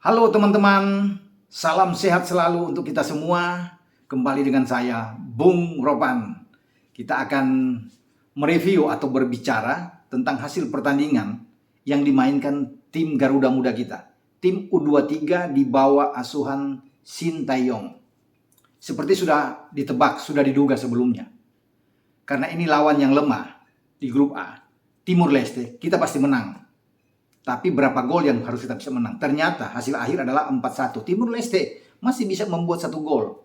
Halo teman-teman, salam sehat selalu untuk kita semua. Kembali dengan saya, Bung Ropan. Kita akan mereview atau berbicara tentang hasil pertandingan yang dimainkan tim Garuda Muda kita. Tim U23 di bawah asuhan Sintayong. Seperti sudah ditebak, sudah diduga sebelumnya. Karena ini lawan yang lemah di grup A, Timur Leste, kita pasti menang. Tapi berapa gol yang harus kita bisa menang? Ternyata hasil akhir adalah 4-1. Timur Leste masih bisa membuat 1 gol.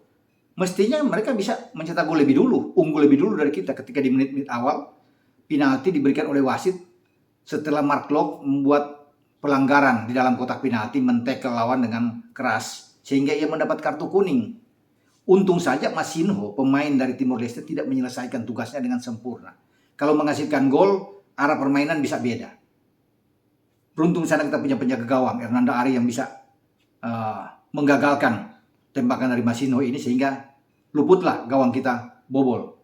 Mestinya mereka bisa mencetak gol lebih dulu, unggul lebih dulu dari kita ketika di menit-menit awal. Penalti diberikan oleh wasit setelah Mark Klok membuat pelanggaran di dalam kotak penalti, mentekel lawan dengan keras sehingga ia mendapat kartu kuning. Untung saja Masinho, pemain dari Timor Leste, tidak menyelesaikan tugasnya dengan sempurna. Kalau menghasilkan gol, arah permainan bisa beda. Beruntung sana kita punya penjaga gawang Hernando Ari yang bisa menggagalkan tembakan dari Masinho ini sehingga luputlah gawang kita bobol.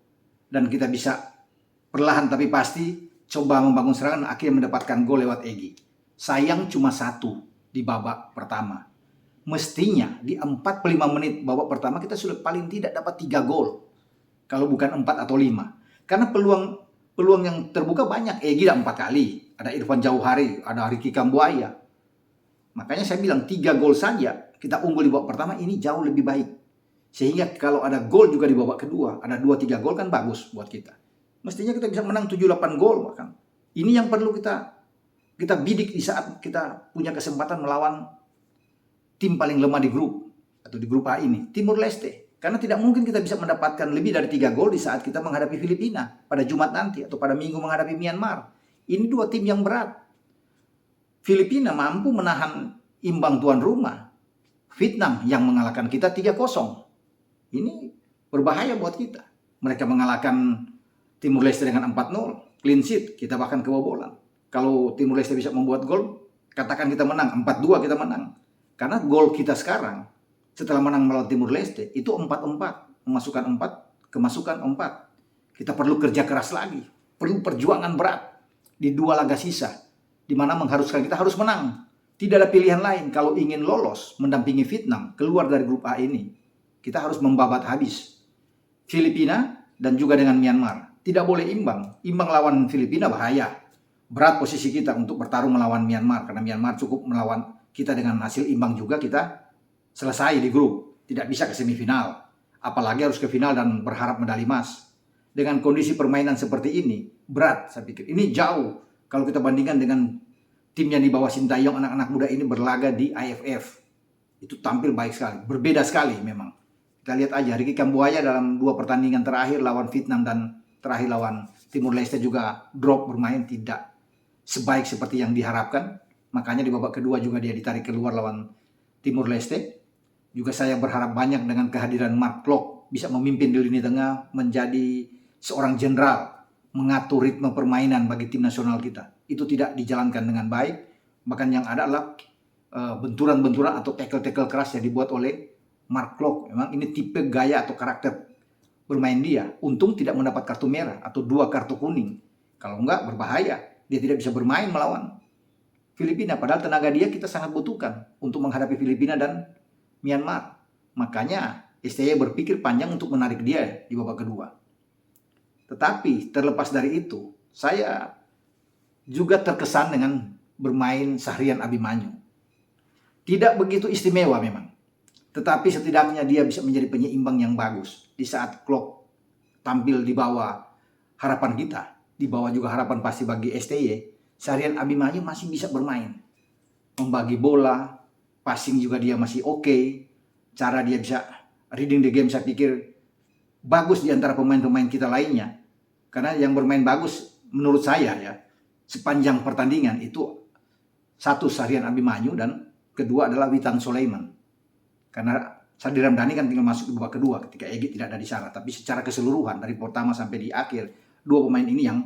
Dan kita bisa perlahan tapi pasti coba membangun serangan, akhirnya mendapatkan gol lewat Egy. Sayang cuma 1 di babak pertama. Mestinya di 45 menit babak pertama kita sudah paling tidak dapat 3 gol. Kalau bukan 4 atau 5. Karena peluang yang terbuka banyak. Egy 4 kali. Ada Irfan Jauhari, ada Ricky Kambuaya. Makanya saya bilang 3 gol saja kita unggul di babak pertama ini jauh lebih baik. Sehingga kalau ada gol juga di babak kedua, ada 2-3 gol kan bagus buat kita. Mestinya kita bisa menang 7-8 gol bahkan. Ini yang perlu kita bidik di saat kita punya kesempatan melawan tim paling lemah di grup atau di grup A ini, Timur Leste. Karena tidak mungkin kita bisa mendapatkan lebih dari 3 gol di saat kita menghadapi Filipina pada Jumat nanti atau pada Minggu menghadapi Myanmar. Ini 2 tim yang berat. Filipina mampu menahan imbang tuan rumah. Vietnam yang mengalahkan kita 3-0. Ini berbahaya buat kita. Mereka mengalahkan Timur Leste dengan 4-0. Clean sheet, kita bahkan kebobolan. Kalau Timur Leste bisa membuat gol, katakan kita menang. 4-2 kita menang. Karena gol kita sekarang, setelah menang melawan Timur Leste, itu 4-4. Kemasukan 4. Kita perlu kerja keras lagi. Perlu perjuangan berat di 2 laga sisa, di mana mengharuskan kita harus menang. Tidak ada pilihan lain kalau ingin lolos mendampingi Vietnam keluar dari grup A ini. Kita harus membabat habis Filipina dan juga dengan Myanmar. Tidak boleh imbang. Imbang lawan Filipina bahaya. Berat posisi kita untuk bertarung melawan Myanmar karena Myanmar cukup melawan kita dengan hasil imbang juga kita selesai di grup. Tidak bisa ke semifinal. Apalagi harus ke final dan berharap medali emas. Dengan kondisi permainan seperti ini, berat saya pikir. Ini jauh kalau kita bandingkan dengan tim yang di bawah Sintayong, anak-anak muda ini berlaga di AFF. Itu tampil baik sekali, berbeda sekali memang. Kita lihat aja, Ricky Kambuaya dalam 2 pertandingan terakhir lawan Vietnam dan terakhir lawan Timur Leste juga drop bermain tidak sebaik seperti yang diharapkan. Makanya di babak kedua juga dia ditarik keluar lawan Timur Leste. Juga saya berharap banyak dengan kehadiran Mark Klok bisa memimpin di lini tengah, menjadi seorang jenderal, mengatur ritme permainan bagi tim nasional kita. Itu tidak dijalankan dengan baik. Bahkan yang ada adalah benturan-benturan atau tackle-tackle keras yang dibuat oleh Mark Klok. Memang ini tipe gaya atau karakter bermain dia. Untung tidak mendapat kartu merah atau 2 kartu kuning. Kalau enggak berbahaya. Dia tidak bisa bermain melawan Filipina. Padahal tenaga dia kita sangat butuhkan untuk menghadapi Filipina dan Myanmar. Makanya STY berpikir panjang untuk menarik dia di babak kedua. Tetapi terlepas dari itu, saya juga terkesan dengan bermain Sahrian Abimanyu. Tidak begitu istimewa memang. Tetapi setidaknya dia bisa menjadi penyeimbang yang bagus. Di saat Klok tampil di bawah harapan kita, di bawah juga harapan pasti bagi STY, Sahrian Abimanyu masih bisa bermain. Membagi bola, passing juga dia masih oke. Cara dia bisa reading the game saya pikir bagus di antara pemain-pemain kita lainnya. Karena yang bermain bagus menurut saya ya, sepanjang pertandingan itu 1 Sahrian Abimanyu dan kedua adalah Witan Sulaiman. Karena Sadil Ramdhani kan tinggal masuk di babak kedua ketika Egy tidak ada di sana. Tapi secara keseluruhan dari pertama sampai di akhir, 2 pemain ini yang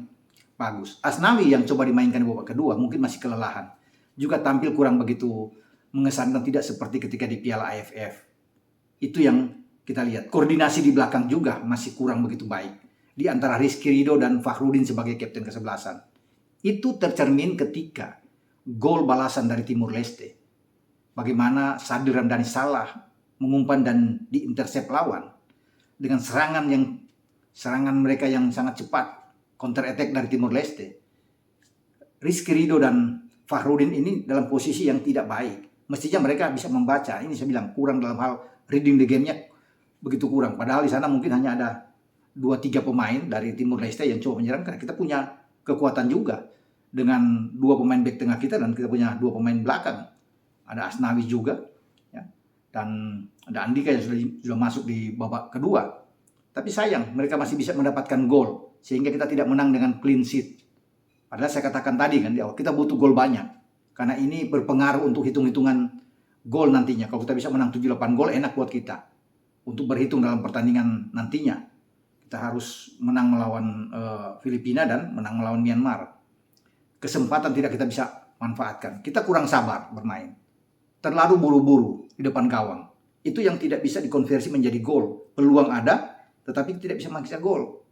bagus. Asnawi yang coba dimainkan di babak kedua mungkin masih kelelahan. Juga tampil kurang begitu mengesankan, tidak seperti ketika di Piala AFF. Itu yang kita lihat. Koordinasi di belakang juga masih kurang begitu baik. Di antara Rizky Ridho dan Fakhrudin sebagai kapten kesebelasan. Itu tercermin ketika gol balasan dari Timur Leste. bagaimana Sadil Ramdhani salah mengumpan dan diintersep lawan dengan serangan mereka yang sangat cepat, counter attack dari Timor Leste. Rizky Ridho dan Fahrudin ini dalam posisi yang tidak baik. Mestinya mereka bisa membaca. Ini saya bilang kurang dalam hal reading the game-nya, begitu kurang. Padahal di sana mungkin hanya ada 2-3 pemain dari Timor Leste yang coba menyerang, karena kita punya kekuatan juga dengan 2 pemain back tengah kita dan kita punya 2 pemain belakang. Ada Asnawi juga, ya, dan ada Andika yang sudah masuk di babak kedua. Tapi sayang mereka masih bisa mendapatkan gol sehingga kita tidak menang dengan clean sheet. Padahal saya katakan tadi kan di awal, kita butuh gol banyak. Karena ini berpengaruh untuk hitung-hitungan gol nantinya. Kalau kita bisa menang 7-8 gol, enak buat kita. Untuk berhitung dalam pertandingan nantinya. Kita harus menang melawan Filipina dan menang melawan Myanmar. Kesempatan tidak kita bisa manfaatkan. Kita kurang sabar bermain. Terlalu buru-buru di depan gawang. Itu yang tidak bisa dikonversi menjadi gol. Peluang ada, tetapi tidak bisa menghasilkan gol.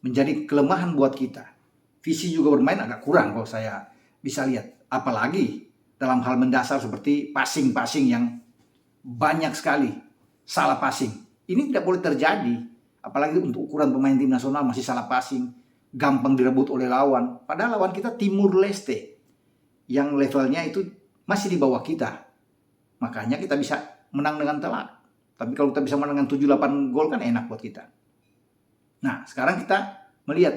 Menjadi kelemahan buat kita. Visi juga bermain agak kurang kalau saya bisa lihat. Apalagi dalam hal mendasar seperti passing-passing yang banyak sekali salah passing. Ini tidak boleh terjadi. Apalagi untuk ukuran pemain tim nasional masih salah passing. Gampang direbut oleh lawan. Padahal lawan kita Timur Leste. Yang levelnya itu masih di bawah kita. Makanya kita bisa menang dengan telak. Tapi kalau kita bisa menang dengan 7-8 gol kan enak buat kita. Nah sekarang kita melihat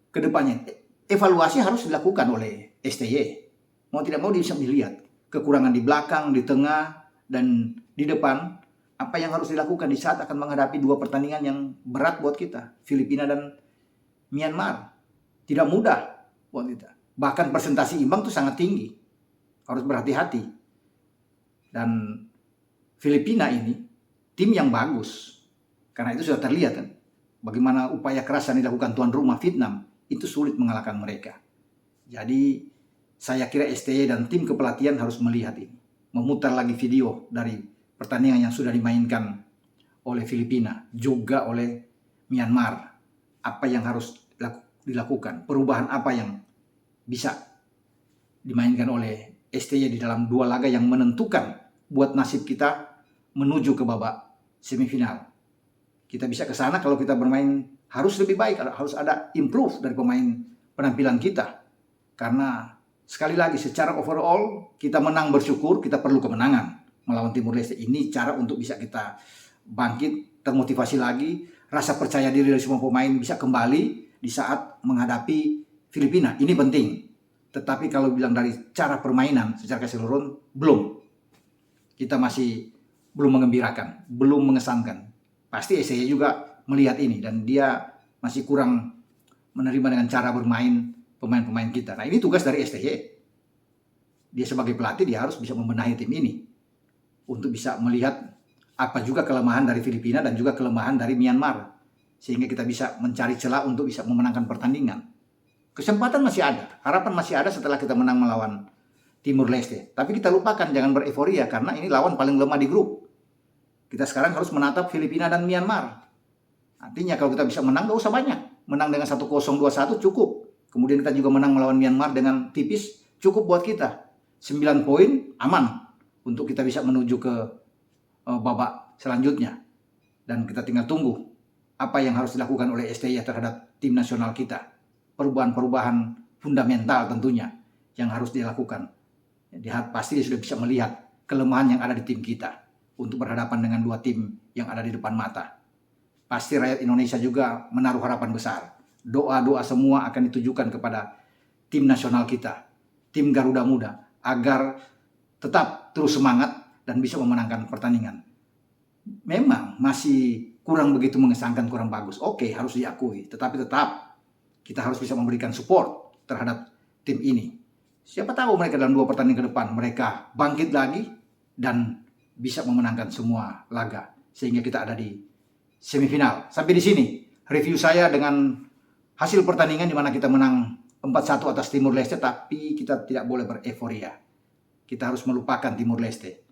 ke depannya. Evaluasi harus dilakukan oleh STY. Mau tidak mau dia bisa melihat kekurangan di belakang, di tengah, dan di depan. Apa yang harus dilakukan di saat akan menghadapi 2 pertandingan yang berat buat kita. Filipina dan Myanmar. Tidak mudah buat kita. Bahkan presentasi imbang itu sangat tinggi. Harus berhati-hati. Dan Filipina ini tim yang bagus. Karena itu sudah terlihat kan. Bagaimana upaya keras yang dilakukan tuan rumah Vietnam. Itu sulit mengalahkan mereka. Jadi saya kira STY dan tim kepelatihan harus melihat ini. Memutar lagi video dari pertandingan yang sudah dimainkan oleh Filipina. Juga oleh Myanmar. Apa yang harus dilakukan. Perubahan apa yang bisa dimainkan oleh STY di dalam 2 laga yang menentukan buat nasib kita menuju ke babak semifinal. Kita bisa ke sana kalau kita bermain harus lebih baik, harus ada improve dari pemain penampilan kita. Karena sekali lagi secara overall kita menang bersyukur, kita perlu kemenangan melawan Timor Leste. Ini cara untuk bisa kita bangkit, termotivasi lagi, rasa percaya diri dari semua pemain bisa kembali di saat menghadapi Filipina. Ini penting. Tetapi kalau bilang dari cara permainan secara keseluruhan, belum. Kita masih belum mengembirakan, belum mengesankan. Pasti STY juga melihat ini dan dia masih kurang menerima dengan cara bermain pemain-pemain kita. Nah ini tugas dari STY. Dia sebagai pelatih dia harus bisa membenahi tim ini untuk bisa melihat apa juga kelemahan dari Filipina dan juga kelemahan dari Myanmar sehingga kita bisa mencari celah untuk bisa memenangkan pertandingan. Kesempatan masih ada, harapan masih ada setelah kita menang melawan Timur Leste. Tapi kita lupakan, jangan bereforia karena ini lawan paling lemah di grup. Kita sekarang harus menatap Filipina dan Myanmar. Artinya kalau kita bisa menang gak usah banyak. Menang dengan 1-0, 2-1 cukup. Kemudian kita juga menang melawan Myanmar dengan tipis, cukup buat kita. 9 poin aman untuk kita bisa menuju ke babak selanjutnya. Dan kita tinggal tunggu apa yang harus dilakukan oleh STY terhadap tim nasional kita. Perubahan-perubahan fundamental tentunya yang harus dilakukan. Pasti dia sudah bisa melihat kelemahan yang ada di tim kita untuk berhadapan dengan 2 tim yang ada di depan mata. Pasti rakyat Indonesia juga menaruh harapan besar. Doa-doa semua akan ditujukan kepada tim nasional kita, tim Garuda Muda, agar tetap terus semangat dan bisa memenangkan pertandingan. Memang masih kurang begitu mengesankan, kurang bagus. Oke, harus diakui. Tetapi tetap kita harus bisa memberikan support terhadap tim ini. Siapa tahu mereka dalam 2 pertandingan ke depan mereka bangkit lagi dan bisa memenangkan semua laga sehingga kita ada di semifinal. Sampai di sini review saya dengan hasil pertandingan di mana kita menang 4-1 atas Timur Leste, tapi kita tidak boleh bereforia. Kita harus melupakan Timur Leste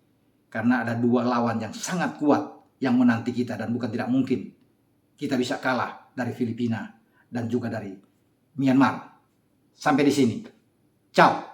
karena ada 2 lawan yang sangat kuat yang menanti kita dan bukan tidak mungkin kita bisa kalah dari Filipina dan juga dari Myanmar. Sampai di sini. Ciao.